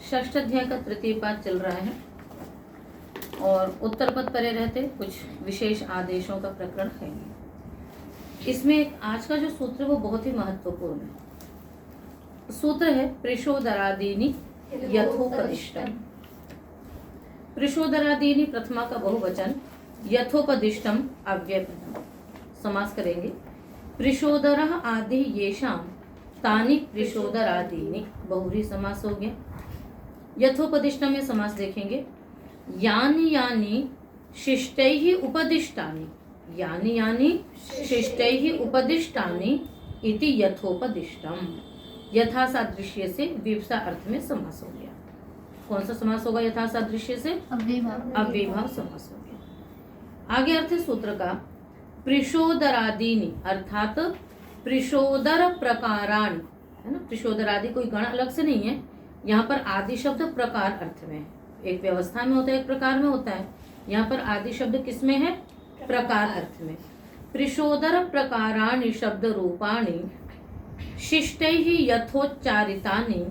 षष्ठ अध्याय का तृतीय पाठ चल रहा है और उत्तर पद परे रहते कुछ विशेष आदेशों का प्रकरण है। इसमें आज का जो सूत्र है वो बहुत ही महत्वपूर्ण है। सूत्र है प्रिशोदरादीनि यथोपदिष्टम। प्रिशोदरादीनि प्रथमा का बहुवचन, यथोपदिष्टम अव्यय प्रथम। समास करेंगे। प्रिशोदरः आदि येषां तानि प्रिशोदरादीनि, बहुव्रीहि समास हो गया। यथोपदिष्टम में समास देखेंगे। यानि यानि शिष्टैः उपदिष्टानि, यानि यानि शिष्टैः उपदिष्टानि इति यथोपदिष्टम। यथा सादृश्य से विवसा अर्थ में समास हो गया। कौन सा समास होगा यथा सादृश्य से? अव्ययभाव समास हो गया। आगे अर्थ है सूत्र का प्रिशोदरादीनि, अर्थात प्रिशोदर प्रकाराणि, है ना। प्रिशोदरादि कोई गण अलग से नहीं है। यहाँ पर आदि शब्द प्रकार अर्थ में है। एक व्यवस्था में होता है, एक प्रकार में होता है। यहाँ पर आदि शब्द किस में है? प्रकार अर्थ में। प्रिशोदर प्रकाराणि शब्द रूपाणि शिष्टैः यथोच्चारितानि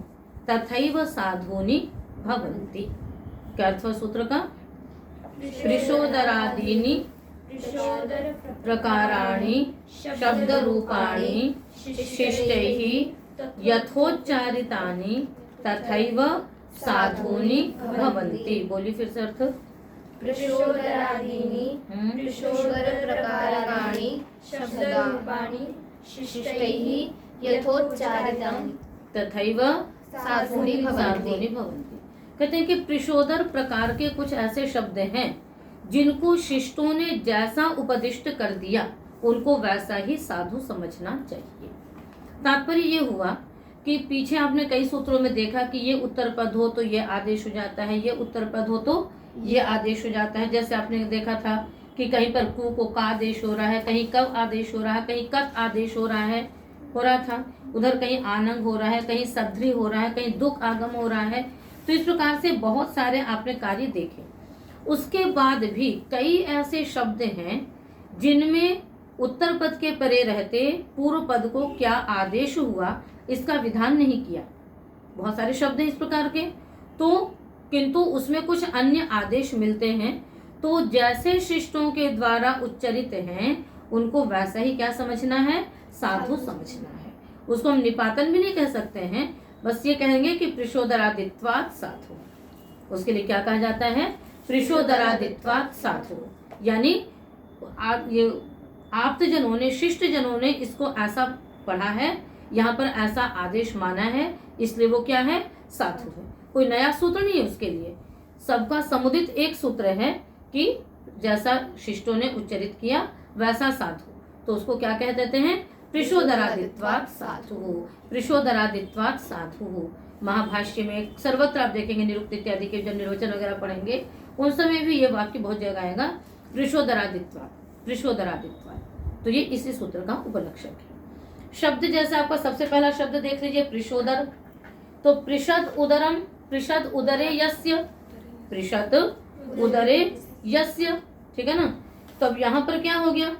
तथैव साधूनि भवन्ति। क्या अर्थ हुआ सूत्र का? प्रिशोदरादीनि प्रकाराणि शब्द रूपाणि शिष्टैः यथोच्चारितानि तथैव साधूनि भवन्ति। बोली फिर से अर्थ। प्रिशोदरादीनि प्रिशोदर प्रकाराणि शब्दरूपाणि शिष्टैः यथोच्चारितं तथैव साधूनि भवन्ति। कहते हैं कि प्रिशोदर प्रकार के कुछ ऐसे शब्द हैं जिनको शिष्टों ने जैसा उपदिष्ट कर दिया उनको वैसा ही साधु समझना चाहिए। तात्पर्य ये हुआ कि पीछे आपने कई सूत्रों में देखा कि ये उत्तर पद हो तो ये आदेश हो जाता है, ये उत्तर पद हो तो ये आदेश हो जाता है। जैसे आपने देखा था कि कहीं पर कु को का आदेश हो रहा है, कहीं कव आदेश हो रहा है, कहीं कत आदेश हो रहा था। उधर कहीं आनंग हो रहा है, कहीं सध्री हो रहा है, कहीं दुख आगम हो रहा है। तो इस प्रकार से बहुत सारे आपने कार्य देखे। उसके बाद भी कई ऐसे शब्द हैं जिनमें उत्तर पद के परे रहते पूर्व पद को क्या आदेश हुआ इसका विधान नहीं किया। बहुत सारे शब्द हैं इस प्रकार के, तो किंतु उसमें कुछ अन्य आदेश मिलते हैं। तो जैसे शिष्टों के द्वारा उच्चरित हैं उनको वैसा ही क्या समझना है? साधु समझना है। उसको हम निपातन भी नहीं कह सकते हैं, बस ये कहेंगे कि प्रिशोदरादित्वात् साधु। उसके लिए क्या कहा जाता है? प्रिशोदरादित्वात् साधु। यानी ये आप्त जनों ने, शिष्ट जनों ने इसको ऐसा पढ़ा है, यहाँ पर ऐसा आदेश माना है, इसलिए वो क्या है? साधु है। कोई नया सूत्र नहीं है उसके लिए। सबका समुदित एक सूत्र है कि जैसा शिष्टों ने उच्चरित किया वैसा साधु। तो उसको क्या कह देते हैं? प्रिशोदरादित्वात् साधु। प्रिशोदरादित्वात् साधु। महाभाष्य में सर्वत्र आप देखेंगे, निरुक्त इत्यादि के जब निर्वचन वगैरह पढ़ेंगे उन समय भी ये वाक्य बहुत जगह आएगा, प्रिशोदरादित्वात्, प्रिशोदरादित्वात्। तो ये इसी सूत्र का उपलक्षक है। शब्द जैसे आपका सबसे पहला शब्द देख लीजिए प्रिशोदर। तो पृषद उदरम, पृषद उदरे यस्य, पृषद उदरे यस्य, ठीक है ना। तो अब यहाँ पर क्या हो गया?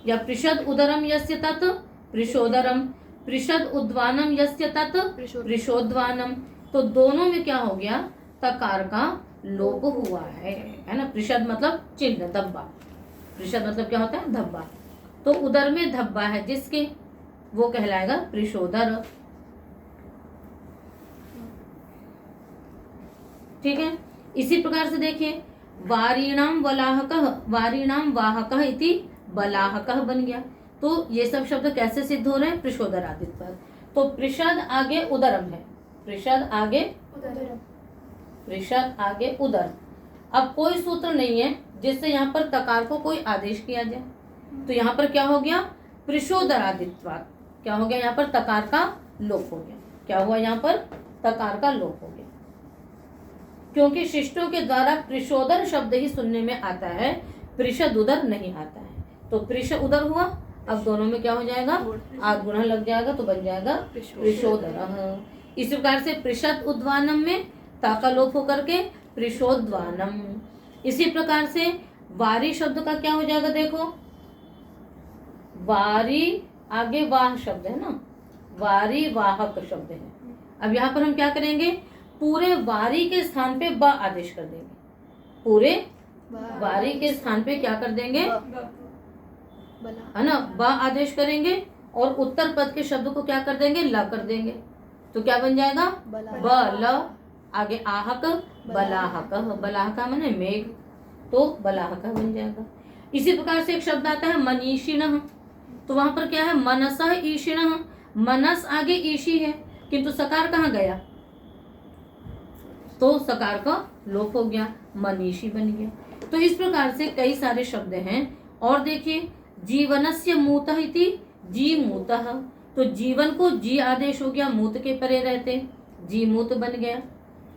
या पृषद उदरम यस्य तत् पृशोदरम, पृषद उद्वानम यस्य तत् पृशोद्वानम। तो दोनों में क्या हो गया? तकार का लोप हुआ है ना। पृषद मतलब चिन्ह, धब्बा। पृषद मतलब क्या होता है? धब्बा। तो उदर में धब्बा है जिसके, वो कहलाएगा पृशोदर। ठीक है। इसी प्रकार से देखिए वारीणाम वलाहकः, वारीणाम वाहकः इति बलाहकः बन गया। तो ये सब शब्द कैसे सिद्ध हो रहे हैं? प्रिशोदरादित्वात्। तो पृषद आगे उदरम है, पृषद आगे पृषद आगे उदर। अब कोई सूत्र नहीं है जिससे यहाँ पर तकार को कोई आदेश किया जाए। तो यहाँ पर क्या हो गया? प्रिशोदरादित्वात्। क्या हो गया? यहाँ पर तकार का लोप हो गया। क्या हुआ? यहाँ पर तकार का लोप हो गया, क्योंकि शिष्टों के द्वारा प्रिशोदर शब्द ही सुनने में आता है, पृषद उदर नहीं आता है। तो पृष उदर हुआ। अब दोनों में क्या हो जाएगा? आगुण लग जाएगा तो बन जाएगा पृशोदर। इस प्रकार से पृषद उद्वानम में ता का लोप होकर के पृशोद्वानम। इसी प्रकार से वारी शब्द का क्या हो जाएगा? देखो वारी आगे वाह शब्द है ना, वारी वाहक शब्द है। अब यहाँ पर हम क्या करेंगे? पूरे वारी के स्थान पे ब आदेश कर देंगे। पूरे वारी के स्थान पे क्या कर देंगे, है ना, ब आदेश करेंगे और उत्तर पद के शब्द को क्या कर देंगे, ल कर देंगे। तो क्या बन जाएगा, ब ल, आगे आहक बलाहक, बलाहका माने मेघ, तो बलाहका बन जाएगा। इसी प्रकार से एक शब्द आता है मनीषिणः, तो वहां पर क्या है, मनसः ईशिणः, मनस आगे ईशी है किंतु सकार कहाँ गया, तो सकार का लोप हो गया, मनीषी बन गया। तो इस प्रकार से कई सारे शब्द हैं। और देखिए जीवनस्य मूतः इति जी मूतः, तो जीवन को जी आदेश हो गया, मूत के परे रहते जी मूत बन गया।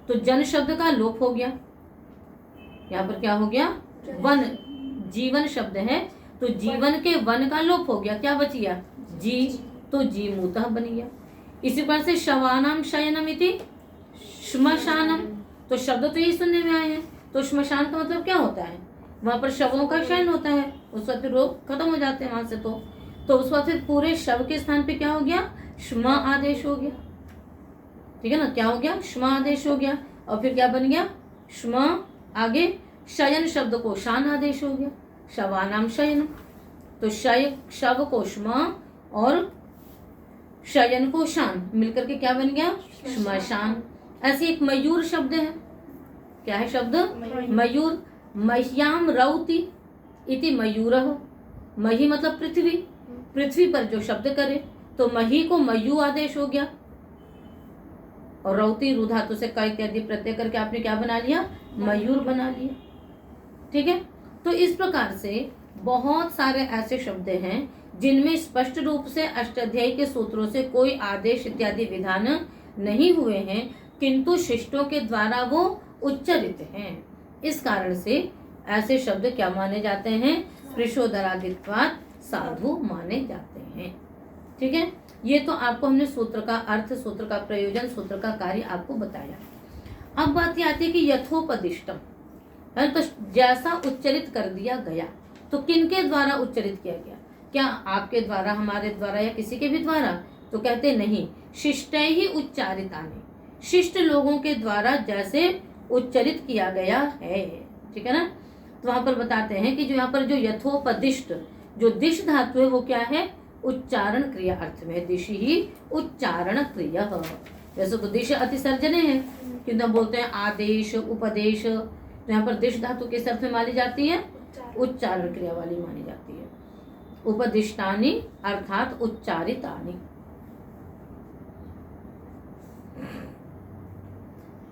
तो जन शब्द का लोप हो गया, यहाँ पर क्या हो गया, वन, जीवन शब्द है तो जीवन के वन का लोप हो गया, क्या बच गया, जी, तो जी मूतः बन गया। इसी प्रकार से शवानाम शयनम इति श्मशानम, तो शब्द तो यही सुनने में आए हैं। तो श्मशान का मतलब क्या होता है, वहां पर शवों का शयन होता है, उस वक्त रोग खत्म हो जाते हैं वहां से। तो उस वक्त फिर पूरे शव के स्थान पे क्या हो गया, श्म आदेश हो गया, ठीक है ना, क्या हो गया, श्म आदेश हो गया। और फिर क्या बन गया, श्म, आगे शयन शब्द को शान आदेश हो गया, शवानाम शयन, तो शय शव को श्म और शयन को शान मिलकर के क्या बन गया, श्मशान। ऐसे एक मयूर शब्द है, क्या है शब्द, मयूर, मह्याम रौति इति मयूरः, मही मतलब पृथ्वी, पृथ्वी पर जो शब्द करे, तो मही को मयू आदेश हो गया और रौति रु धातु से क इत्यादि प्रत्यय करके आपने क्या बना लिया, मयूर बना लिया, ठीक है। तो इस प्रकार से बहुत सारे ऐसे शब्द हैं जिनमें स्पष्ट रूप से अष्टाध्यायी के सूत्रों से कोई आदेश इत्यादि विधान नहीं हुए हैं, किंतु शिष्टों के द्वारा वो उच्चरित हैं। इस कारण से ऐसे शब्द क्या माने जाते हैं, स्पृशोदरादित्वात् साधु माने जाते हैं, ठीक है। ये तो आपको हमने सूत्र का अर्थ, सूत्र का प्रयोजन, सूत्र का कार्य आपको बताया। अब बात ये आती है कि यथोपदिष्टम, तो जैसा उच्चरित कर दिया गया, तो किनके द्वारा उच्चरित किया गया, क्या आपके द्वारा, हमारे द्वारा या किसी के भी द्वारा, तो कहते नहीं, शिष्टै ही उच्चारितानि, शिष्ट लोगों के द्वारा जैसे उच्चरित किया गया है, ठीक है ना। तो वहां पर बताते हैं कि जो यहाँ पर जो यथोपदिष्ट, जो दिश धातु है वो क्या है, उच्चारण क्रिया अर्थ में, दिशि ही उच्चारण क्रिया। वैसे तो दिश अतिसर्जने है, किंतु हम बोलते हैं आदेश उपदेश, तो यहाँ पर दिश धातु किस अर्थ में मानी जाती है, उच्चारण क्रिया वाली मानी जाती है। उपदिष्टानि अर्थात उच्चारितानि।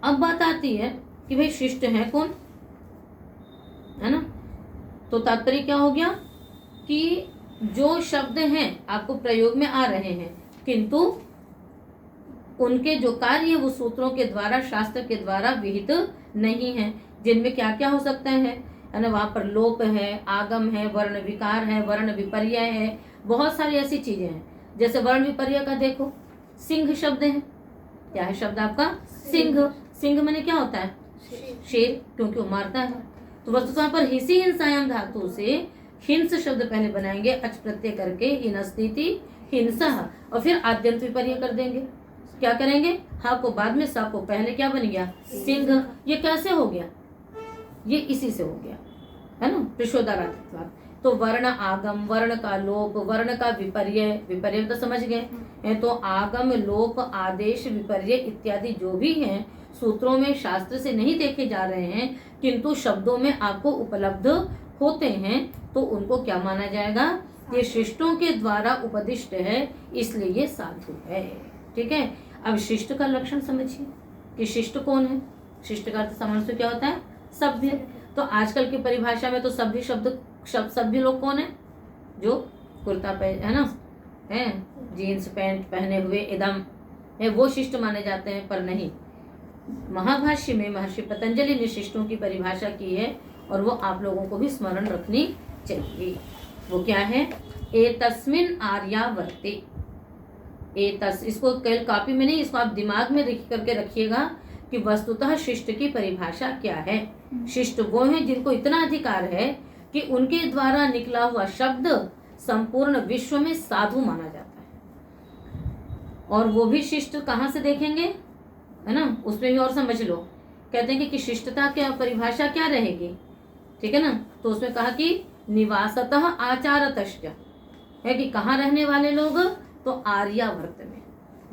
अब बात आती है कि भाई शिष्ट है कौन, है ना। तो तात्पर्य क्या हो गया कि जो शब्द हैं आपको प्रयोग में आ रहे हैं, किंतु उनके जो कार्य वो सूत्रों के द्वारा, शास्त्र के द्वारा विहित नहीं है, जिनमें क्या क्या हो सकता है ना, वहां पर लोप है, आगम है, वर्ण विकार है, वर्ण विपर्य है, बहुत सारी ऐसी चीजें हैं। जैसे वर्ण विपर्य का देखो, सिंह शब्द है, क्या है शब्द आपका, सिंह, सिंह माने क्या होता है, शेर, क्योंकि वो मारता है। तो वस्तु यहाँ पर हिसी हिंसायाम धातु से हिंस शब्द पहले बनाएंगे, अच प्रत्यय करके, हिनस्तीति हिंसा, और फिर आद्यंत विपर्य कर देंगे। क्या करेंगे, हा को बाद में, सा को पहले, क्या बन गया, सिंह। ये कैसे हो गया, ये इसी से हो गया, है ना, प्रशोदाराधित्वात्। तो वर्ण आगम, वर्ण का लोप, वर्ण का विपर्य, विपर्य तो समझ गए हैं, तो आगम, लोप, आदेश, विपर्य इत्यादि जो भी हैं सूत्रों में, शास्त्र से नहीं देखे जा रहे हैं, किंतु शब्दों में आपको उपलब्ध होते हैं, तो उनको क्या माना जाएगा, ये शिष्टों के द्वारा उपदिष्ट है, इसलिए ये साधु है, ठीक है। अब शिष्ट का लक्षण समझिए कि शिष्ट कौन है। शिष्ट का अर्थ सामान्य से क्या होता है, सभ्य। तो आजकल की परिभाषा में तो सभ्य शब्द सभ्य लोग कौन है, जो कुर्ता है ना, है जीन्स पैंट पहने हुए एकदम है, वो शिष्ट माने जाते हैं। पर नहीं, महाभाष्य में महर्षि पतंजलि ने शिष्टों की परिभाषा की है, और वो आप लोगों को भी स्मरण रखनी चाहिए। वो क्या है, एतस्मिन् आर्यावर्ते, एतस्, इसको कल कॉपी में नहीं, इसको आप दिमाग में लिख करके रखिएगा कि वस्तुतः शिष्ट की परिभाषा क्या है। शिष्ट वो हैं जिनको इतना अधिकार है कि उनके द्वारा निकला हुआ शब्द संपूर्ण विश्व में साधु माना जाता है। और वो भी शिष्ट कहाँ से देखेंगे, है ना, उसमें भी और समझ लो। कहते हैं कि शिष्टता क्या परिभाषा क्या रहेगी, ठीक है ना। तो उसमें कहा कि निवासतः आचारतश्च, है कि कहाँ रहने वाले लोग, तो आर्यावर्त में।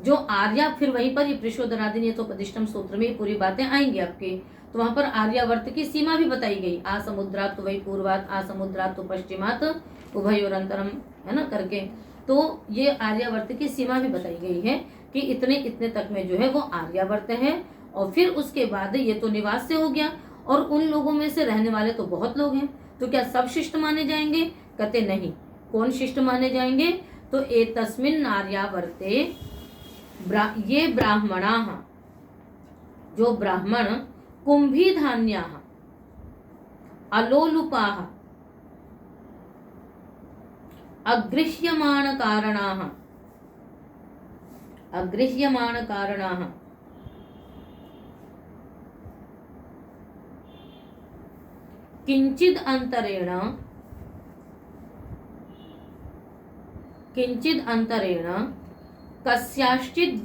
जो आर्या, फिर वहीं पर ये पृषोदरादि यथोपदिष्टम सूत्र में पूरी बातें आएंगी आपके, तो वहां पर आर्यावर्त की सीमा भी बताई गई, आ समुद्रात तो वही पूर्वात, आ समुद्रात तो पश्चिमात, उभयोरंतरम, है ना करके। तो ये आर्यावर्त की सीमा भी बताई गई है कि इतने इतने तक में जो है वो आर्यावर्त है। और फिर उसके बाद ये तो निवास से हो गया, और उन लोगों में से रहने वाले तो बहुत लोग हैं, तो क्या सब शिष्ट माने जाएंगे? कहते नहीं। कौन शिष्ट माने जाएंगे? तो एतस्मिन् आर्यावर्ते ये ब्राह्मणाः, जो ब्राह्मण कुंभीधान्याः अलोलुपाः अगृह्यमाणकारणाः किंचिद अंतरेण कस्याश्चित्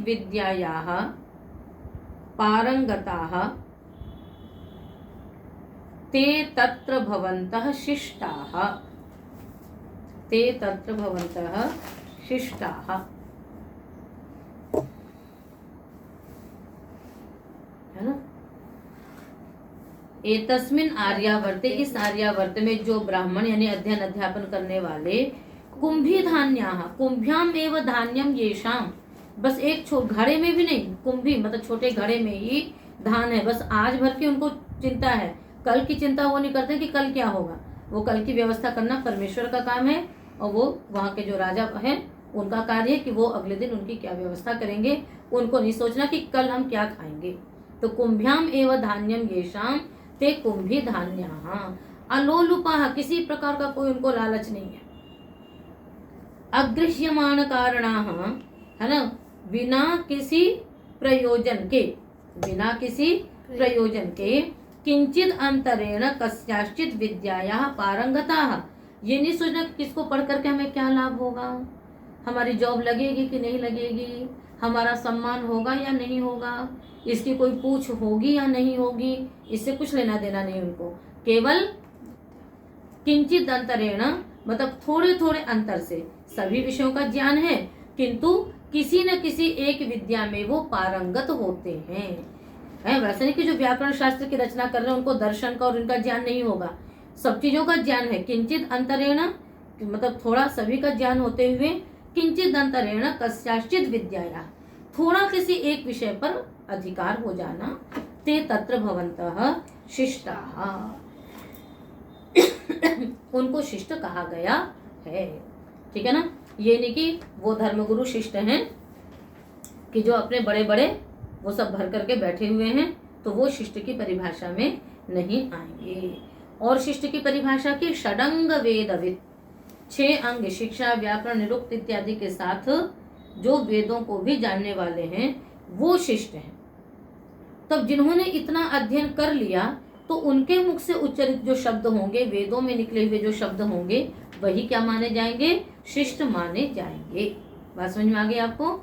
विद्यायाः पारंगताः ते तत्र भवन्तः शिष्टाः, है ना। एतस्मिन् आर्यावर्ते, इस आर्यावर्त में जो ब्राह्मण यानी अध्ययन अध्यापन करने वाले, कुंभी धान्याः, कुंभ्याम एव धान्यम येषाम, बस एक घड़े में भी नहीं, कुंभी मतलब छोटे घड़े में ही धान है, बस आज भर की उनको चिंता है, कल की चिंता वो नहीं करते कि कल क्या होगा। वो कल की व्यवस्था करना परमेश्वर का काम है, और वो वहाँ के जो राजा हैं उनका कार्य है कि वो अगले दिन उनकी क्या व्यवस्था करेंगे। उनको नहीं सोचना कि कल हम क्या खाएंगे। तो कुंभ्याम एव धान्यम येषाम ते कुंभी धान्याः अलोलुपाः, किसी प्रकार का कोई उनको लालच नहीं है। अगृह्यमाण कारणाः, है ना, बिना किसी प्रयोजन के, किंचित अंतरेण कस्याश्चित विद्यायाः पारंगताः, ये नहीं सोचना किसको पढ़ करके हमें क्या लाभ होगा, हमारी जॉब लगेगी कि नहीं लगेगी, हमारा सम्मान होगा या नहीं होगा, इसकी कोई पूछ होगी या नहीं होगी, इससे कुछ लेना देना नहीं उनको। केवल किंचित अंतरेण मतलब थोड़े थोड़े अंतर से सभी विषयों का ज्ञान है, किंतु किसी न किसी एक विद्या में वो पारंगत होते हैं। वैसे नहीं कि जो व्याकरण शास्त्र की रचना कर रहे हैं उनको दर्शन का और उनका ज्ञान नहीं होगा, सब चीजों का ज्ञान है। किंचित अंतरेण मतलब थोड़ा सभी का ज्ञान होते हुए, किंचित अंतरेण कस्याश्चित विद्याया, थोड़ा किसी एक विषय पर अधिकार हो जाना, ते तत्र भवन्तः शिष्टाः, उनको शिष्ट कहा गया है। ठीक है ना। ये नहीं कि वो धर्मगुरु शिष्ट हैं कि जो अपने बड़े बड़े वो सब भर करके बैठे हुए हैं, तो वो शिष्ट की परिभाषा में नहीं आएंगे। और शिष्ट की परिभाषा की षडंग वेदविद, 6 अंग शिक्षा व्याकरण निरुक्त इत्यादि के साथ जो वेदों को भी जानने वाले हैं वो शिष्ट हैं। तब जिन्होंने इतना अध्ययन कर लिया तो उनके मुख से उच्चरित जो शब्द होंगे, वेदों में निकले हुए जो शब्द होंगे, वही क्या माने जाएंगे? शिष्ट माने जाएंगे। बात समझ में आ गई आपको?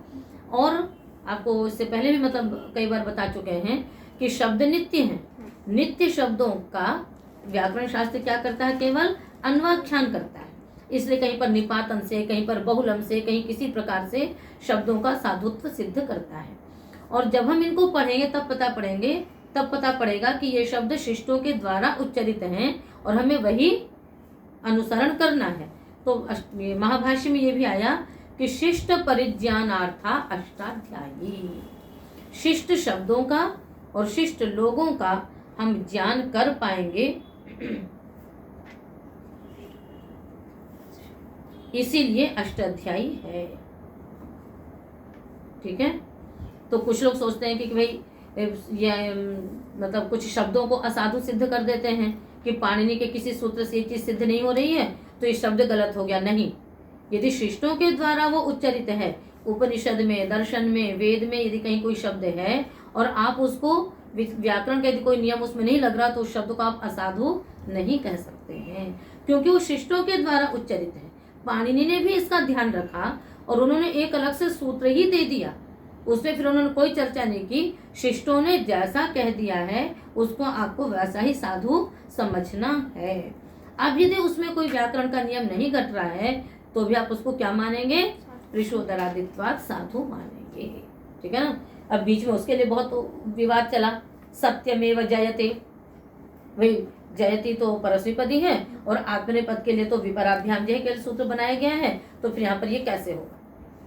और आपको इससे पहले भी मतलब कई बार बता चुके हैं कि शब्द नित्य हैं। नित्य शब्दों का व्याकरण शास्त्र क्या करता है? केवल अन्वाख्यान करता है। इसलिए कहीं पर निपातन से, कहीं पर बहुलम से, कहीं किसी प्रकार से शब्दों का साधुत्व सिद्ध करता है। और जब हम इनको पढ़ेंगे तब पता पड़ेगा कि ये शब्द शिष्टों के द्वारा उच्चरित हैं और हमें वही अनुसरण करना है। तो महाभाष्य में ये भी आया कि शिष्ट परिज्ञानार्था अष्टाध्यायी, शिष्ट शब्दों का और शिष्ट लोगों का हम ज्ञान कर पाएंगे, इसीलिए अष्टाध्यायी है। ठीक है। तो कुछ लोग सोचते हैं कि भाई ये मतलब कुछ शब्दों को असाधु सिद्ध कर देते हैं कि पाणिनि के किसी सूत्र से ये चीज सिद्ध नहीं हो रही है तो ये शब्द गलत हो गया। नहीं, यदि शिष्टों के द्वारा वो उच्चरित है, उपनिषद में, दर्शन में, वेद में यदि कहीं कोई शब्द है और आप उसको व्याकरण का यदि कोई नियम उसमें नहीं लग रहा तो उस शब्द को आप असाधु नहीं कह सकते हैं, क्योंकि वो शिष्टों के द्वारा उच्चरित है। पाणिनि ने भी इसका ध्यान रखा और उन्होंने एक अलग से सूत्र ही दे दिया, उसमें फिर उन्होंने कोई चर्चा नहीं की। शिष्टों ने जैसा कह दिया है उसको आपको वैसा ही साधु समझना है। अब यदि उसमें कोई व्याकरण का नियम नहीं घट रहा है तो भी आप उसको क्या मानेंगे? प्रिशोदरादित्वात् साधु मानेंगे। ठीक है ना। अब बीच में उसके लिए बहुत विवाद चला, सत्यमेव जयते, वही जयति तो परस्मैपदी है और आत्मनेपद के लिए तो विपराभ्याम जय के सूत्र बनाया गया है, तो फिर यहाँ पर ये कैसे होगा?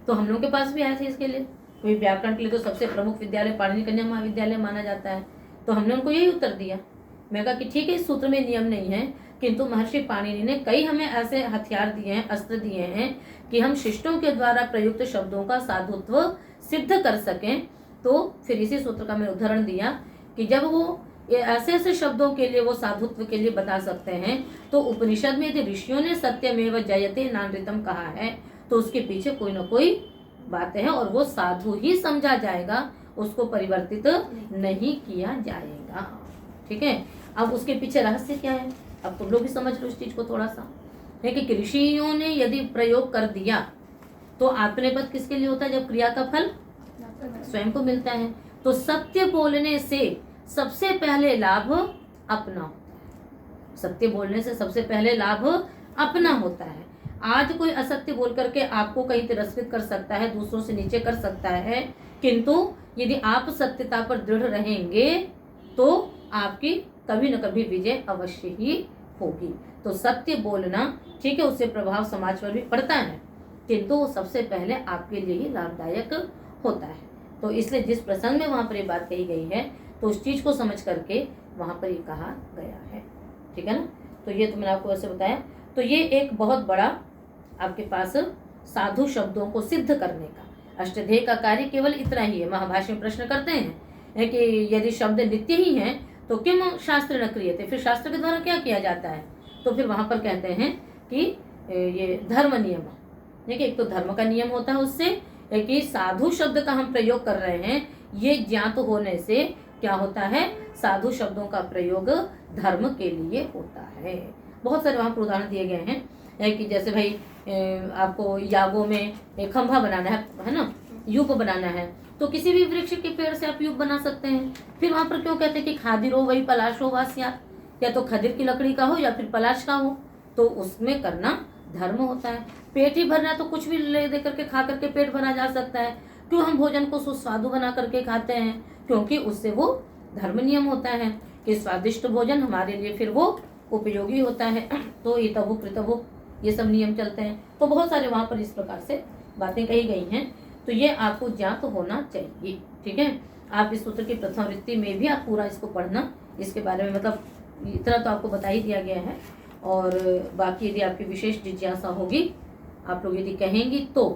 तो हम लोगों के पास भी आए थे इसके लिए। कोई व्याकरण के लिए तो सबसे प्रमुख विद्यालय पाणिनि कन्या महाविद्यालय माना जाता है, तो हमने उनको यही उत्तर दिया। मैं कहा कि ठीक है, इस सूत्र में नियम नहीं है, किंतु महर्षि पाणिनि ने कई हमें ऐसे हथियार दिए हैं, अस्त्र दिए हैं कि हम शिष्टों के द्वारा प्रयुक्त शब्दों का साधुत्व सिद्ध कर सकें। तो फिर इसी सूत्र का मैं उदाहरण दिया कि जब वो ऐसे ऐसे शब्दों के लिए वो साधुत्व के लिए बता सकते हैं, तो उपनिषद में यदि ऋषियों ने सत्यमेव जयते नानृतम कहा है तो उसके पीछे कोई ना कोई बातें हैं और वो साधु ही समझा जाएगा, उसको परिवर्तित नहीं किया जाएगा। ठीक है। अब उसके पीछे रहस्य क्या है, अब तुम लोग भी समझ लो इस चीज को थोड़ा सा, है कि ऋषियों ने यदि प्रयोग कर दिया तो आत्मनेपद किसके लिए होता है? जब क्रिया का फल स्वयं को मिलता है। तो सत्य बोलने से सबसे पहले लाभ अपना होता है। सत्य बोलने से सबसे पहले लाभ अपना होता है। आज कोई असत्य बोल करके आपको कहीं तिरस्कृत कर सकता है, दूसरों से नीचे कर सकता है, किंतु यदि आप सत्यता पर दृढ़ रहेंगे तो आपकी कभी न कभी विजय अवश्य ही होगी। तो सत्य बोलना ठीक है, उससे प्रभाव समाज पर भी पड़ता है, किंतु वो सबसे पहले आपके लिए ही लाभदायक होता है। तो इसलिए जिस प्रसंग में वहां पर ये बात कही गई है तो उस चीज को समझ करके वहां पर ये कहा गया है। ठीक है ना। तो ये तो मैंने आपको ऐसे बताया। तो ये एक बहुत बड़ा आपके पास साधु शब्दों को सिद्ध करने का अष्टध्येय का कार्य केवल इतना ही है। महाभाष्य में प्रश्न करते हैं कि यदि शब्द नित्य ही हैं तो किम शास्त्र न क्रियते, फिर शास्त्र के द्वारा क्या किया जाता है? तो फिर वहां पर कहते हैं कि ये धर्म नियम, देखिए एक तो धर्म का नियम होता है उससे, कि साधु शब्द का हम प्रयोग कर रहे हैं, ये ज्ञात होने से क्या होता है? साधु शब्दों का प्रयोग धर्म के लिए होता है। बहुत सारे वहां पर उदाहरण दिए गए हैं कि जैसे भाई आपको यागों में एक खंभा बनाना है ना, यूप बनाना है, तो किसी भी वृक्ष के पेड़ से आप यूप बना सकते हैं। फिर वहां पर क्यों कहते हैं कि खादिर हो वही पलाश हो वास्या, या तो खदिर की लकड़ी का हो या फिर पलाश का हो, तो उसमें करना धर्म होता है। पेट ही भरना है तो कुछ भी ले दे करके खा करके पेट भरा जा सकता है। क्यों हम भोजन को सुस्वादु बना करके खाते हैं? क्योंकि उससे वो धर्म नियम होता है कि स्वादिष्ट भोजन हमारे लिए फिर वो उपयोगी होता है। तो इतभु कृतभु ये सब नियम चलते हैं। तो बहुत सारे वहां पर इस प्रकार से बातें कही गई हैं, तो ये आपको ज्ञात होना चाहिए। ठीक है। आप इस सूत्र की प्रथम वृत्ति में भी आप पूरा इसको पढ़ना, इसके बारे में मतलब इतना तो आपको बता ही दिया गया है। और बाकी यदि आपकी विशेष जिज्ञासा होगी, आप लोग यदि कहेंगी तो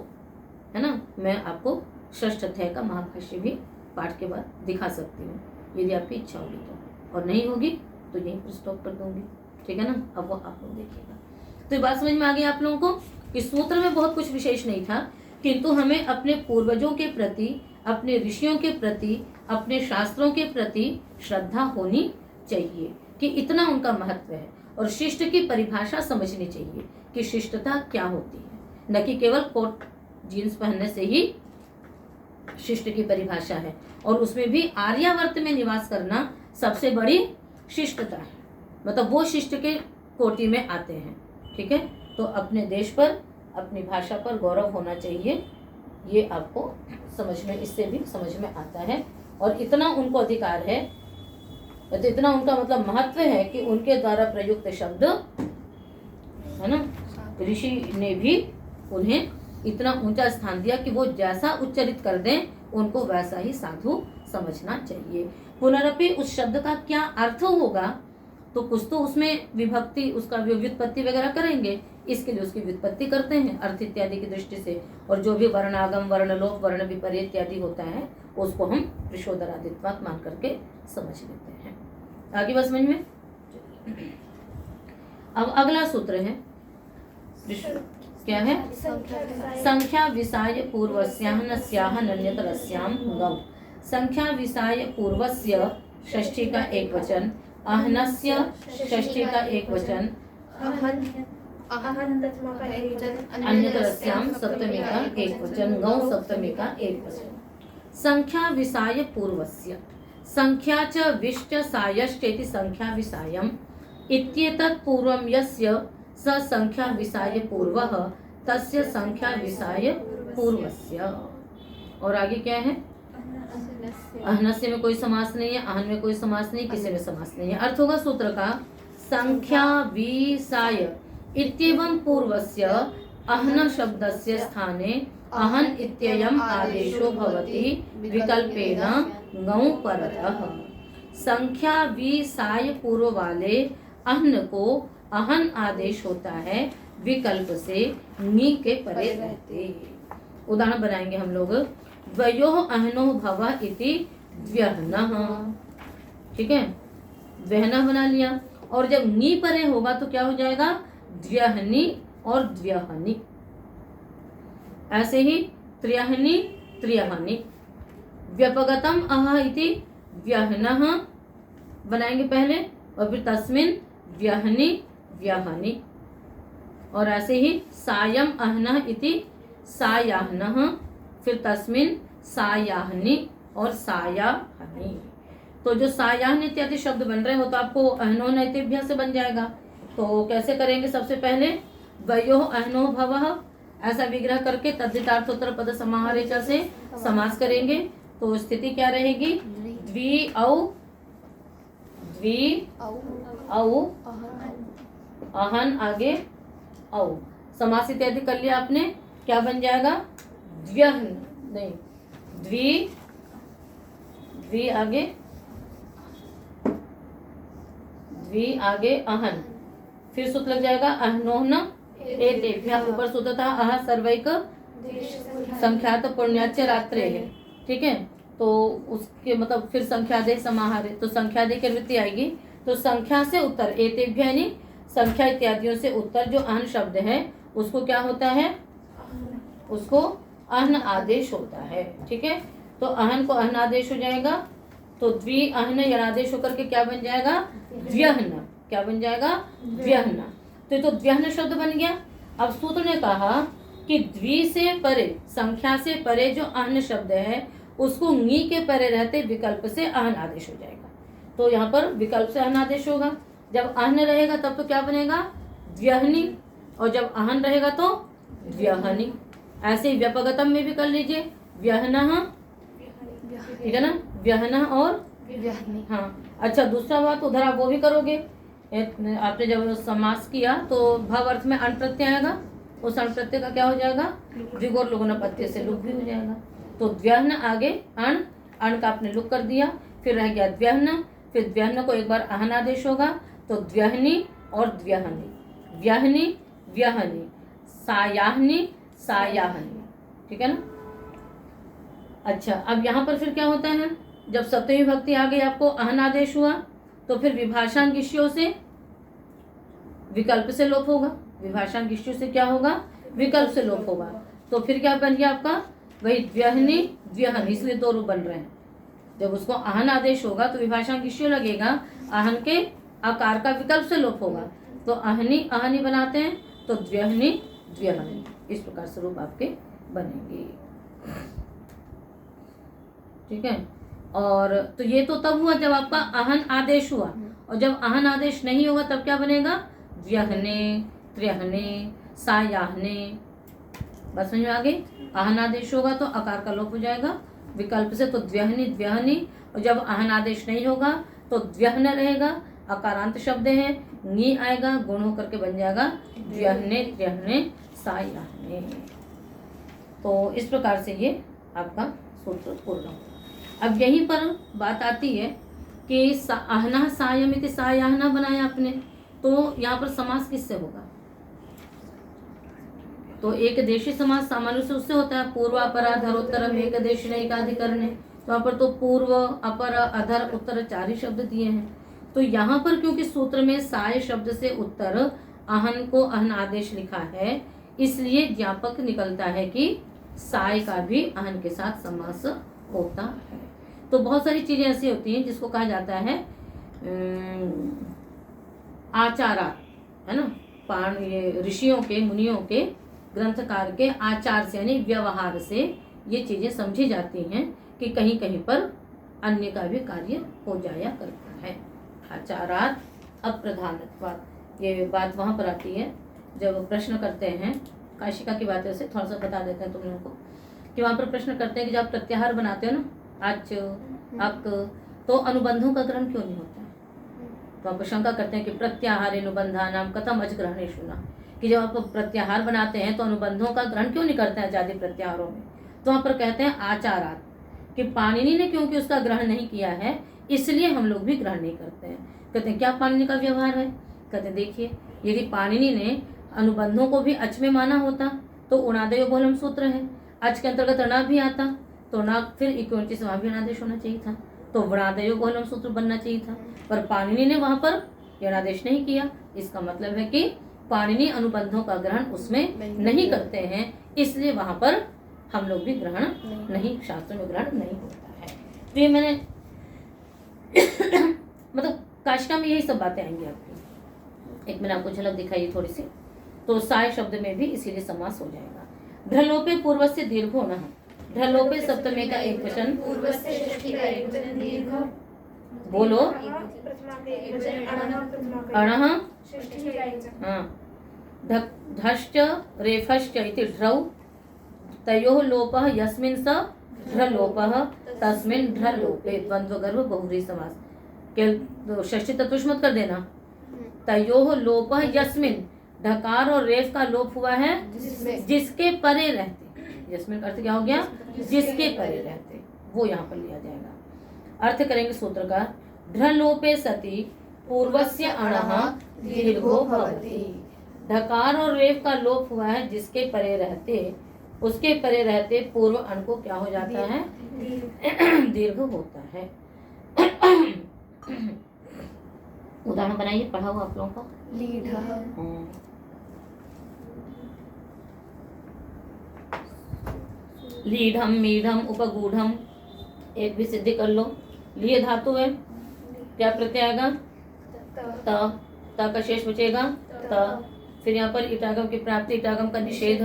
है ना, मैं आपको षष्ठ अध्याय का महाभाष्य भी पाठ के बाद दिखा सकती हूँ, यदि आपकी इच्छा होगी तो, और नहीं होगी तो यहीं पर स्टॉप कर दूंगी। ठीक है ना। अब वो आप लोग देखिएगा। तो ये बात समझ में आ गई आप लोगों को कि सूत्र में बहुत कुछ विशेष नहीं था, किंतु हमें अपने पूर्वजों के प्रति, अपने ऋषियों के प्रति, अपने शास्त्रों के प्रति श्रद्धा होनी चाहिए कि इतना उनका महत्व है, और शिष्ट की परिभाषा समझनी चाहिए कि शिष्टता क्या होती है, न कि केवल कोट जीन्स पहनने से ही शिष्ट की परिभाषा है। और उसमें भी आर्यावर्त में निवास करना सबसे बड़ी शिष्टता है, मतलब वो शिष्ट के कोटि में आते हैं। ठीक है। तो अपने देश पर, अपनी भाषा पर गौरव होना चाहिए, ये आपको समझ में, इससे भी समझ में आता है। और इतना उनको अधिकार है, तो इतना उनका मतलब महत्व है कि उनके द्वारा प्रयुक्त शब्द है ना, ऋषि ने भी उन्हें इतना ऊंचा स्थान दिया कि वो जैसा उच्चरित कर दें उनको वैसा ही साधु समझना चाहिए। पुनरपि उस शब्द का क्या अर्थ होगा, तो कुछ तो उसमें विभक्ति, उसका व्युत्पत्ति वगैरह करेंगे, इसके लिए उसकी व्युत्पत्ति करते हैं अर्थ इत्यादि की दृष्टि से। और जो भी वर्णागम, वर्णलोप, वर्ण विपर्य इत्यादि होता है उसको हम प्रिशोदरादित्वात् मान करके समझ लेते हैं। आगे बस समझ में। अब अगला सूत्र है, क्या है? संख्या विषाय पूर्वस्याह नस्याह नन्यतरस्याम गौ। संख्या विषाय पूर्वस्य षष्ठी का एक वचन, अहनस्य षष्ठी का एक वचन, अहं तथा परिवचन अन्यतरस्यां सप्तमी का एक वचन, गौ सप्तमी का एक वचन। संख्या विसाय पूर्वस्य, संख्या च विष्ट सायश्चेति संख्या विसायम् इत्येतत् पूर्वं यस्य स संख्या विसाय पूर्वः तस्य संख्या विसाय पूर्वस्य। और आगे क्या है? अहनस्य में कोई समास नहीं है, अहन में कोई समास नहीं, किसी में समास नहीं है। अर्थ होगा सूत्र का संख्या विसाय इत्येवं पूर्वस्य अहन शब्दस्य स्थाने अहन इत्ययम् आदेशो भवति विकल्पेन गौ परतः। संख्या विसाय पूर्व वाले अहन को अहन आदेश होता है, विकल्प से नी के परे रहते। उदाहरण बनाएंगे हम लोग। द्वयोः अहनो भवः इति द्व्यहनः। ठीक है, द्व्यहनः बना लिया। और जब नी परे होगा तो क्या हो जाएगा? द्व्यहनी और द्व्यहनी। ऐसे ही त्र्यहनी त्र्यहनी। व्यपगतम अह इति व्यहनः बनाएंगे पहले, और फिर तस्मिन व्यहनी व्यहनी। और ऐसे ही सायम अहनः इति सायाहनः, फिर तस्मिन सायाहनी और सायाहनी। तो जो सायाहन इत्यादि शब्द बन रहे हो तो आपको अहनो नैतिभ्य से बन जाएगा। तो कैसे करेंगे? सबसे पहले द्वयोः अहनो भवः ऐसा विग्रह करके तद्धितार्थोत्तर पद समाहारे च से समास करेंगे। तो स्थिति क्या रहेगी? द्वि औ अहन आगे औ। समास इत्यादि कर लिया आपने, क्या बन जाएगा? द्व्यहन नहीं, द्वि आगे अहन, फिर सूत्र लग जाएगा अहनोहन एतेभ्यः। ऊपर सूत्र था अह सर्वैक संख्यात पुण्याच रात्रे है। ठीक है, तो उसके मतलब फिर संख्यादे समाहारे, तो संख्यादे की वृत्ति आएगी। तो संख्या से उत्तर एतेभ्य यानी संख्या इत्यादियों से उत्तर जो अहन शब्द है उसको क्या होता है? उसको अहन आदेश होता है। ठीक है, तो अहन को अहन आदेश हो जाएगा। तो द्वि अहन यणादेश होकर के क्या बन जाएगा? द्व्यहन। क्या बन जाएगा? द्व्यहन। तो द्व्यहन शब्द बन गया। अब सूत्र ने कहा कि द्वि से परे, संख्या से परे जो अहन शब्द है उसको नी के परे रहते विकल्प से अहन आदेश हो जाएगा। तो यहाँ पर विकल्प से अहन आदेश होगा। जब अहन रहेगा तब तो क्या बनेगा? द्व्यहनी, और जब अहन रहेगा तो द्व्यहनी। ऐसे ही व्यपगतम में भी कर लीजिए, व्यहनः। ठीक है ना, व्यहनः और हाँ। अच्छा, दूसरा बात उधर आप वो भी करोगे। आपने जब समास किया तो भव अर्थ में अण प्रत्यय आएगा, उस अण प्रत्यय का क्या हो जाएगा? द्विगु और लुगुन प्रत्यय से लुक भी हो जाएगा। तो द्व्यहन आगे अण, अण का आपने लुक कर दिया, फिर रह गया द्व्यहन, फिर द्व्यहन को एक बार अहन आदेश होगा तो द्व्यहनी और द्व्यहनी, व्यहनी व्यहनी, सायाहनी सायाहनी। ठीक है ना। अच्छा, अब यहाँ पर फिर क्या होता है? जब सप्तमी विभक्ति आ गई, आपको अहन आदेश हुआ तो फिर विभाषांग इष्यो से विकल्प से लोप होगा। विभाषांग इष्यो से क्या होगा? विकल्प से लोप होगा। तो फिर क्या बन गया आपका? वही द्व्यहनी द्व्यहनी, इसलिए दो रूप बन रहे हैं। जब उसको अहन आदेश होगा तो विभाषांग इष्यो लगेगा, अहन के आकार का विकल्प से लोप होगा, तो अहनी अहनी बनाते हैं, तो द्व्यहनी द्व्यहनी, इस प्रकार से रूप आपके बनेंगे। ठीक है। और तो ये तो तब हुआ जब आपका अहन आदेश हुआ, और जब अहन आदेश नहीं होगा तब क्या बनेगा? द्व्यहने त्र्यहने सायाहने। बस समझ में आ गई। अहन आदेश होगा तो आकार का लोप हो जाएगा विकल्प से, तो द्व्यहनी द्व्यहनी। और जब अहन आदेश नहीं होगा तो द्व्यहन रहेगा, अकारांत शब्द है, नी आएगा, गुण होकर के बन जाएगा द्व्यहने त्र्यहने सायाहने। तो इस प्रकार से ये आपका सूत्र पूर्ण होगा। अब यहीं पर बात आती है कि अहना सायमिति सायाहना बनाया आपने, तो यहाँ पर समास किससे होगा? तो एक देशी समास सामान्य से उससे होता है, पूर्व अपर अधर उत्तर एक देश एकाधिकरण। तो यहाँ पर तो पूर्व अपर अधर उत्तर 4 ही शब्द दिए हैं। तो यहाँ पर क्योंकि सूत्र में साय शब्द से उत्तर अहन को अहन आदेश लिखा है, इसलिए ज्ञापक निकलता है कि साय का भी अहन के साथ समास होता है। तो बहुत सारी चीजें ऐसी होती हैं जिसको कहा जाता है आचारा, है ना, ये ऋषियों के, मुनियों के, ग्रंथकार के आचार से यानी व्यवहार से ये चीजें समझी जाती हैं कि कहीं कहीं पर अन्य का भी कार्य हो जाया करता है। आचारात अप्रधानत्वात्, ये बात वहां पर आती है जब प्रश्न करते हैं, काशिका की बातें से थोड़ा सा बता देते हैं तुम लोगों को, कि वहां पर प्रश्न करते हैं कि जब प्रत्याहार बनाते हो ना, आच अक, तो अनुबंधों का ग्रहण क्यों नहीं होता है? तो आप शंका करते हैं कि प्रत्याहार अनुबंधानाम कथम अच ग्रहणेषु न, कि जब आप प्रत्याहार बनाते हैं तो अनुबंधों का ग्रहण क्यों नहीं करते हैं जाति प्रत्याहारों में? तो वहां पर कहते हैं आचारात, कि पाणिनि ने क्योंकि उसका ग्रहण नहीं किया है इसलिए हम लोग भी ग्रहण नहीं करते हैं। कहते हैं क्या पाणिनि का व्यवहार है? कहते हैं देखिए, यदि पाणिनि ने अनुबंधों को भी अच में माना होता तो उणादेय बहुलम सूत्र है, अच के अंतर्गत ऋणा भी आता तो ना, फिर इक्विटी से वहां भी अनादेश होना चाहिए था, तो वृणादेय बहुलम सूत्र बनना चाहिए था। पर पाणिनि ने वहां पर अनादेश नहीं किया, इसका मतलब है कि पाणिनि अनुबंधों का ग्रहण उसमें नहीं करते हैं, इसलिए वहां पर हम लोग भी ग्रहण नहीं, शास्त्र में ग्रहण नहीं होता है। तो ये मैंने मतलब काशिका में यही सब बातें आएंगी आपकी। एक मैंने आपको झलक दिखाई थोड़ी सी, तो साय शब्द में भी इसीलिए समास हो जाएगा। ढलोपे पूर्व से दीर्घो न, ढलोपे सप्तमे का एक वचन, पूर्व से षष्ठी का एक वचन दीर्घ, बोलो, प्रथमा का एक वचन अणः, प्रथमा का अणः, षष्ठी का एक वचन, हाँ, धश्च रेफश्च इति ढ्रौ, तयोः लोपः यस्मिन् स ढ्रलोपः तस्मिन् ढ्रलोपे, द्वंद्वगर्भ बहुव्रीहि समास। केवल षष्ठी तत्पुरुष मत कर देना। तयोः लोपः यस्मिन्, ढकार और रेफ का लोप हुआ है जिसके परे रहते, यस्मिन् अर्थ क्या हो गया? जिसके परे रहते, वो यहाँ पर लिया जाएगा। अर्थ करेंगे सूत्रकार, ढ्रलोपे सति पूर्वस्य अणः दीर्घो भवति, ढकार और रेफ का लोप हुआ है जिसके परे रहते, उसके परे रहते पूर्व अण को क्या हो जाता है? दीर्घ होता है। उदाहरण बनाइए, पढ़ा हुआ आप लोगों का। लीढः, लीढम, मीढम, उपगूढ़म, एक भी सिद्धि कर लो। लिए धातु है, क्या प्रत्यय आएगा? त, त का शेष बचेगा त, फिर यहाँ पर इटागम की प्राप्ति, इटागम का निषेध,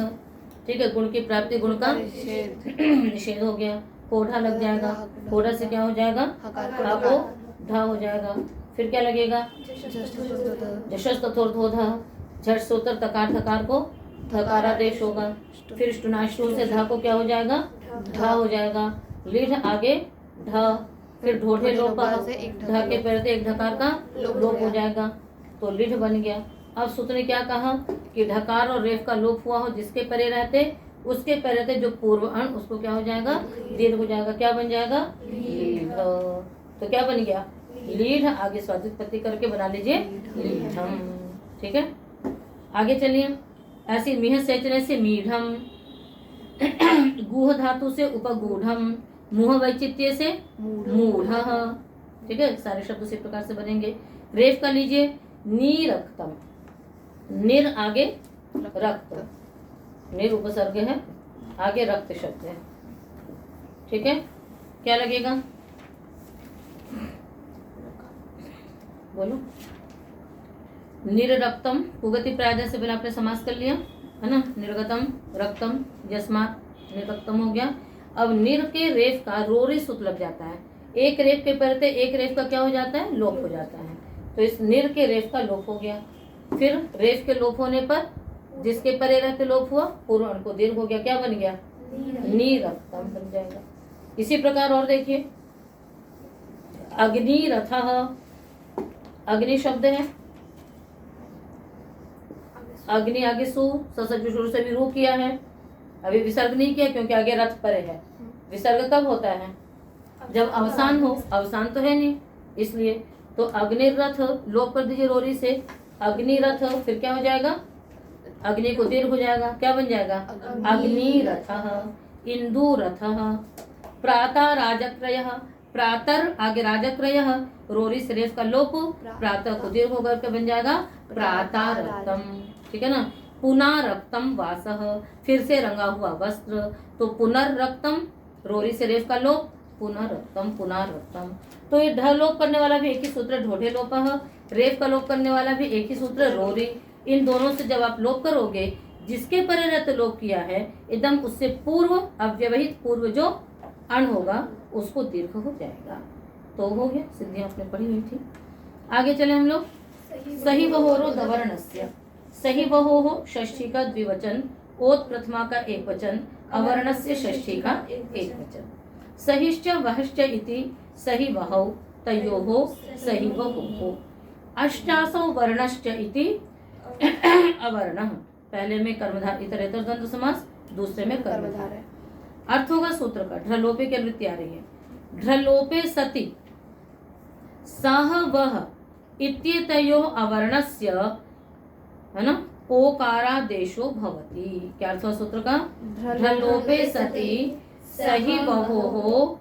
ठीक है, गुण की प्राप्ति, गुण का निषेध हो गया। कोढ़ा लग जाएगा, कोढ़ा से क्या हो जाएगा? हा को ढा हो जाएगा। फिर क्या लगेगा? जशस तथोर्धोधा, झट से उत्तर तकार थकार को थकारादेश होगा। फिर स्टुनाश्रु से धा को क्या हो जाएगा? ढा हो जाएगा। लीढ़ आगे ढ, फिर ढोढे लोप, ढ के पहले एक ढकार का लोप हो जाएगा, तो लीढ़ बन गया। अब सूत्र ने क्या कहा कि ढकार और रेफ का लोप हुआ हो जिसके परे रहते, उसके परे रहते जो पूर्व अण, उसको क्या हो जाएगा? दीर्घ हो जाएगा। क्या बन जाएगा? लीढ़। तो क्या बन गया? लीढ़। आगे स्वादित्पत्ति करके बना लीजिए लीढ़म, ठीक है। आगे चलिए, ऐसे मिह सेचने से मीढ़म, गुह धातु से उपगूढ़म, मुह वैचित्य से मूढ़, ठीक है। सारे शब्द उसी प्रकार से बनेंगे। रेफ का लीजिए नीरक्तम, निर आगे रक्त, निर उपसर्ग है, आगे रक्त शब्द है, ठीक है। क्या लगेगा? बोलो। निरक्तम, कुगति प्रायः से पहले आपने समास कर लिया है ना, निर्गतम रक्तम यस्मात्, निर्गतम हो गया। अब निर के रेफ का रोरी सूत्र लग जाता है, एक रेफ के पहले एक रेफ का क्या हो जाता है? लोप हो जाता है, तो इस निर के रेफ का लोप हो गया। फिर रेफ के लोप होने पर जिसके परे रहते लोप हुआ, पूर्व अण को दीर्घ हो गया, क्या बन गया? नीरक्तम बन जाएगा। इसी प्रकार और देखिए, अग्निरथः, अग्नि शब्द है, अग्नि आगे सु, शुरू से भी रू किया है, अभी विसर्ग नहीं किया क्योंकि आगे रथ परे है। विसर्ग कब होता है? जब अवसान हो, अवसान तो है नहीं, इसलिए तो अग्निरथ लोप कर दीजिए रोरी से, अग्निरथ, फिर क्या हो जाएगा? अग्नि को दीर्घ हो जाएगा, क्या बन जाएगा? अग्निरथः। इंदुरथः, प्रातः राजक्रयः, प्रातर आगे राजक्रयः, रोरी से रेफ का लोप, प्रातः को दीर्घ होकर के बन जाएगा प्रातरक्तम, ठीक है ना। पुनरक्तम वासः, फिर से रंगा हुआ वस्त्र, तो पुनर्रक्तम, रोरी से रेफ का लोप, पुनरक्तम पुनरक्तम। तो ये ढ लोप करने वाला भी एक ही सूत्र ढोढे लोपः, रेफ का लोप करने वाला भी एक ही सूत्र रोरी, इन दोनों से जब आप लोप करोगे, जिसके परिरत लोप किया है एकदम उससे पूर्व अव्यवहित पूर्व जो अण होगा उसको दीर्घ हो जाएगा। तो हो गया, सिद्धियां आपने पढ़ी हुई थी। आगे चले हम लोग। सही वहोरो दवर्णस्य, सही वहो हो षष्ठी का द्विवचन, ओत प्रथमा का एक वचन, अवर्णस्य षष्ठी का एक वचन। सहिश्च वहश्च इति सही वहौ तयोः सही वहोः। अष्टासौ वर्णश्च इति अवर्णः। पहले में कर्मधार इतरेतर द्वंद्व समास, दूसरे में कर्मधार है। अर्थ होगा सूत्र का। ढ्रलोपे की वृत्ति आ रही है। ढ्रलोपे सति सह वह इत्येतयोः अवर्णस्य, है ना, ओकारादेशो भवति। क्या अर्थ हुआ सूत्र का? ढ्रलोपे सति सही वहोः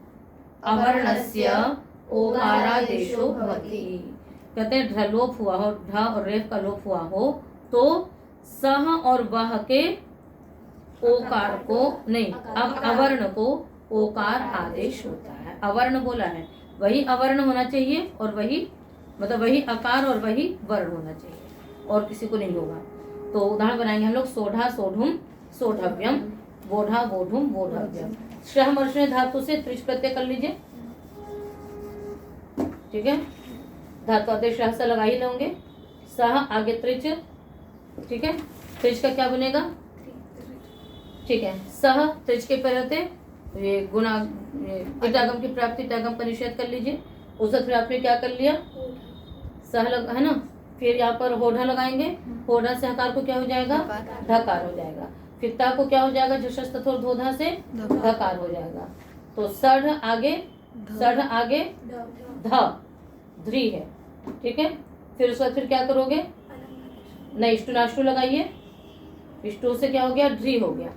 अवर्णस्य ओकारादेशो भवति। कहते हैं ढ्रलोप हुआ हो, ढ और रेफ का लोप हुआ हो तो सह और वह के ओकार को नहीं, अब अवर्ण को ओकार आदेश होता है। अवर्ण बोला है, वही अवर्ण होना चाहिए और वही मतलब वही आकार और वही वर्ण होना चाहिए, और किसी को नहीं होगा। तो उदाहरण बनाएंगे हम लोग। सोढ़ा सोढ़ुम सोढ़व्यम, बोढ़ा बोढ़ुम बोढ़व्यम। श्रह धातु से त्रिच प्रत्यय कर लीजिए, ठीक है। धातु आदेश श्रह से लगा ही लेंगे। सह आगे त्रिच, ठीक है। त्रिच का क्या बनेगा? ठीक है। सह त्रिच के पहले ये गुणा इटागम की प्राप्ति, इटागम का निषेध कर लीजिए। उससे फिर आपने क्या कर लिया? सह लग, है ना। फिर यहाँ पर होढ़ा लगाएंगे। होढ़ा से हकार को क्या हो जाएगा? ढकार हो जाएगा। फिर ता को क्या हो जाएगा? झषस तथा धोधा से ढकार हो जाएगा। तो सढ़ आगे, सढ़ आगे ध, ध्री है, ठीक है। फिर उसके बाद फिर क्या करोगे? नहीं, इष्टु नाष्टु लगाइए। इष्टु से क्या हो गया? ध्री हो गया,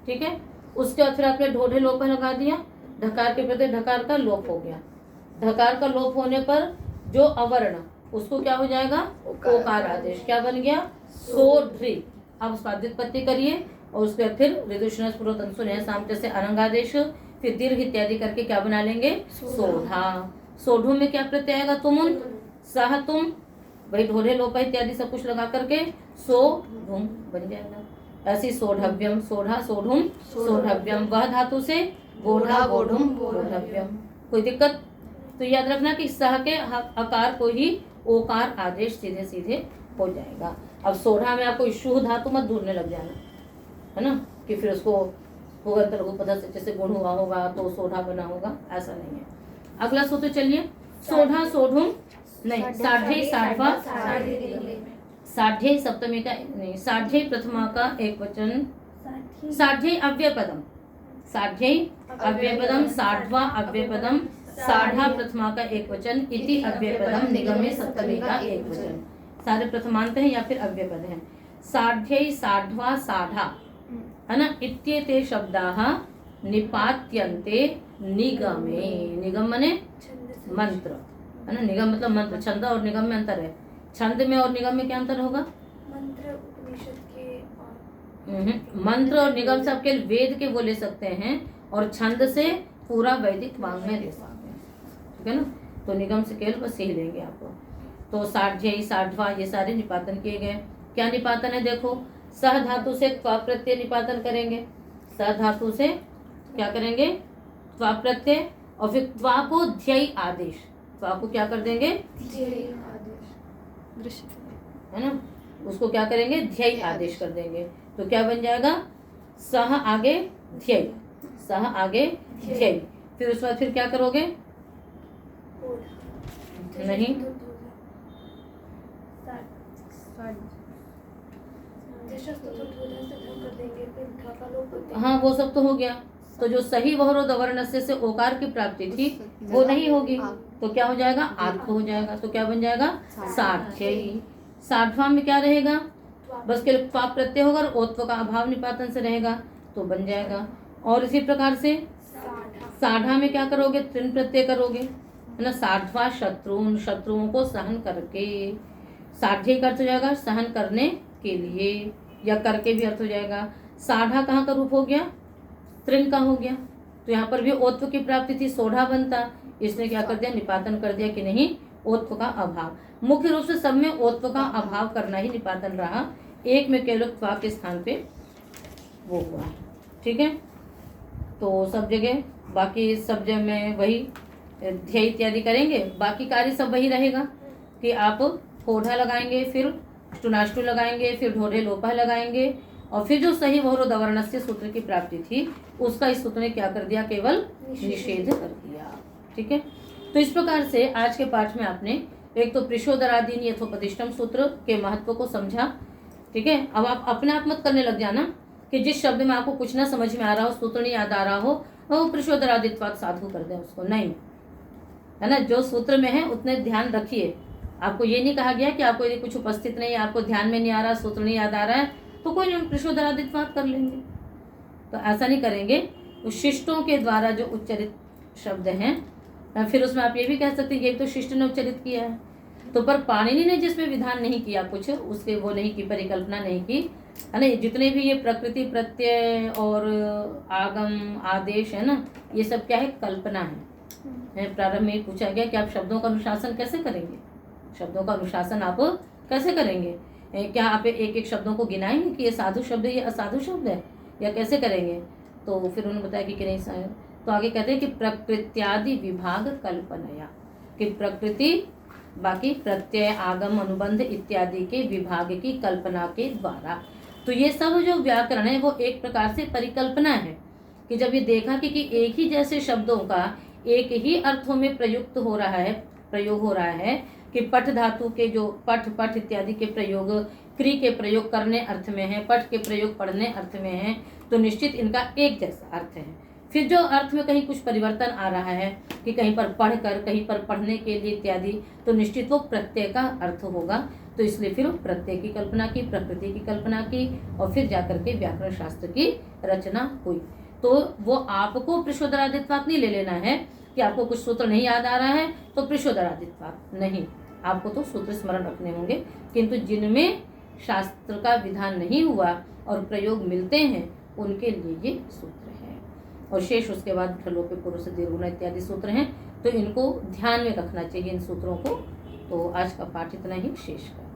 ठीक है। उसके बाद फिर आपने ढोढ़े लोप लगा दिया। ढकार के प्रति ढकार का लोप हो गया। ढकार का लोप होने पर जो अवर्ण उसको क्या हो जाएगा? ओकार आदेश। क्या बन गया? सोढ़ी। अब उसका व्युत्पत्ति करिए और उसके बाद फिर विदुषण सामते से अनंगादेश, फिर दीर्घ इत्यादि करके क्या बना लेंगे? सोढ़ा। सोढ़ू में क्या प्रत्यय आएगा? तुमुन, सह तुम, वही ढोढ़े लोप इत्यादि सब कुछ लगा करके सोढ़ुम बन जाएगा। ऐसी सोढ़व्यम, सोढ़ा सोढ़ुम सोढ़व्यम। वह धातु से बोढ़ा बोढ़ुम बोढ़व्यम। कोई दिक्कत? तो याद रखना कि सह के आकार को ही ओकार आदेश सीधे सीधे हो जाएगा। अब सोढ़ा में आपको इशु धातु मत ढूंढने लग जाना, है ना, कि फिर उसको भूगंतर को पता से जैसे गुण हुआ होगा तो सोढ़ा बना होगा, ऐसा नहीं है। अगला सूत्र चलिए। सोढ़ा सोढ़ुम नहीं, साढ़े साढ़वा, साढ़े सप्तमी का नहीं, साढ़े प्रथमा का एक वचन, साढ़े अव्ययपदम, साढ़े अव्ययपदम, साढ़वा अव्ययपदम, साढ़ा प्रथमा का एक वचन, इति अव्ययपदम, निगमे सप्तमी का एक वचन। सारे प्रथमांत हैं या फिर अव्ययपद हैं। साढ़े साढ़वा साढ़ा, है ना, इत्येते शब्दाः निपात्यन्ते निगमे। निगम माने मंत्र, है ना। निगम मतलब मंत्र। छंद और निगम में अंतर है। छंद में और निगम में क्या अंतर होगा? मंत्र उपनिषद के मंत्र और निगम से आप केवल वेद के वो ले सकते हैं और छंद से पूरा वैदिक वाङ्मय ले सकते हैं, ठीक है ना। तो निगम से केवल बस यही लेंगे आपको। तो साढ़े साढ़वा ये सारे निपातन किए गए। क्या निपातन है? देखो, सह धातु से त्वा प्रत्यय निपातन करेंगे। सह धातु से क्या करेंगे? त्वा प्रत्यय, और फिर त्वा को ध्यय आदेश। त्वा को क्या कर देंगे? है ना, उसको क्या करेंगे? ध्यय आदेश कर देंगे। तो क्या बन जाएगा? सह आगे ध्यय, सह आगे ध्यय। फिर उसके बाद फिर क्या करोगे? नहीं, हाँ वो सब तो हो गया। तो जो सही वहरोद अवर्णस्य से ओकार की प्राप्ति थी वो नहीं होगी, तो क्या हो जाएगा? आत्म हो जाएगा। तो क्या बन जाएगा? साढ़े। साढ़वा में क्या रहेगा? बस केवल त्वा प्रत्यय होगा और ओत्व का अभाव निपातन से रहेगा, तो बन जाएगा। और इसी प्रकार से साढ़ा में क्या करोगे? त्रिन प्रत्यय करोगे, है ना। साढ़वा शत्रुन, शत्रुओं को सहन करके। साढ़े का अर्थ हो जाएगा सहन करने के लिए, या करके भी अर्थ हो जाएगा। साढ़ा कहाँ का रूप हो गया? त्रिन का हो गया। तो यहाँ पर भी ओत्व की प्राप्ति थी, सोढ़ा बनता, इसने क्या कर दिया? निपातन कर दिया कि नहीं, ओत्व का अभाव, मुख्य रूप से सब में ओत्व का अभाव करना ही निपातन रहा, एक में केवल त्वा के स्थान पे वो हुआ। ठीक है, तो सब जगह बाकी सब जगह में वही ध्यय इत्यादि करेंगे, बाकी कार्य सब वही रहेगा कि आप होढ़ा लगाएंगे, फिर स्टुनाष्टु लगाएंगे, फिर ढोढ़े लोपा लगाएंगे, और फिर जो सही वह दवर्णस्य सूत्र की प्राप्ति थी उसका इस सूत्र ने क्या कर दिया, केवल निषेध कर दिया। ठीक है, तो इस प्रकार से आज के पाठ में आपने एक तो प्रिशोदरादीन यथोपदिष्टम सूत्र के महत्व को समझा। ठीक है, अब आप अपने आप मत करने लग जाना कि जिस शब्द में आपको कुछ ना समझ में आ रहा हो, सूत्र नहीं याद आ रहा हो, वो प्रिशोदरादित्वात् साधु कर दें उसको, नहीं है ना। जो सूत्र में है उतने ध्यान रखिए। आपको ये नहीं कहा गया कि आपको यदि कुछ उपस्थित नहीं है, आपको ध्यान में नहीं आ रहा, सूत्र नहीं याद आ रहा है, तो कोई नहीं, प्रिशोदरादित्वात् कर लेंगे। तो ऐसा नहीं करेंगे। तो शिष्टों के द्वारा जो उच्चरित शब्द हैं, फिर उसमें आप ये भी कह सकते हैं ये तो शिष्ट ने उच्चरित किया है, तो पर पाणिनि ने जिसमें विधान नहीं किया कुछ, उसके वो नहीं की, परिकल्पना नहीं की, है ना। जितने भी ये प्रकृति प्रत्यय और आगम आदेश है ना, ये सब क्या है, कल्पना है। प्रारंभ में पूछा गया कि आप शब्दों का अनुशासन कैसे करेंगे, शब्दों का अनुशासन आप कैसे करेंगे, क्या आप एक एक शब्दों को गिनाएंगे कि ये साधु शब्द है, ये असाधु शब्द है, या कैसे करेंगे। तो फिर उन्होंने बताया कि नहीं। तो आगे कहते हैं कि प्रकृत्यादि विभाग कल्पनया, कि प्रकृति बाकी प्रत्यय आगम अनुबंध इत्यादि के विभाग की कल्पना के द्वारा। तो ये सब जो व्याकरण है वो एक प्रकार से परिकल्पना है, कि जब ये देखा कि एक ही जैसे शब्दों का एक ही अर्थों में प्रयोग हो रहा है कि पठ धातु के जो पठ इत्यादि के प्रयोग क्री के प्रयोग करने अर्थ में है, पठ के प्रयोग पढ़ने अर्थ में है, तो निश्चित इनका एक जैसा अर्थ है। फिर जो अर्थ में कहीं कुछ परिवर्तन आ रहा है कि कहीं पर पढ़कर, कहीं पर पढ़ने के लिए इत्यादि, तो निश्चित वो प्रत्यय का अर्थ होगा। तो इसलिए फिर प्रत्यय की कल्पना की, प्रकृति की कल्पना की, और फिर जाकर के व्याकरण शास्त्र की रचना हुई। तो वो आपको प्रिशोदरादित्वात् नहीं ले लेना है कि आपको कुछ सूत्र नहीं याद आ रहा है तो प्रिशोदरादित्वात् नहीं, आपको तो सूत्र स्मरण रखने होंगे, किंतु जिनमें शास्त्र का विधान नहीं हुआ और प्रयोग मिलते हैं उनके लिए ये सूत्र है। और शेष उसके बाद ठलोपे पूर्व से दीर्घ इत्यादि सूत्र हैं, तो इनको ध्यान में रखना चाहिए इन सूत्रों को। तो आज का पाठ इतना ही शेष का।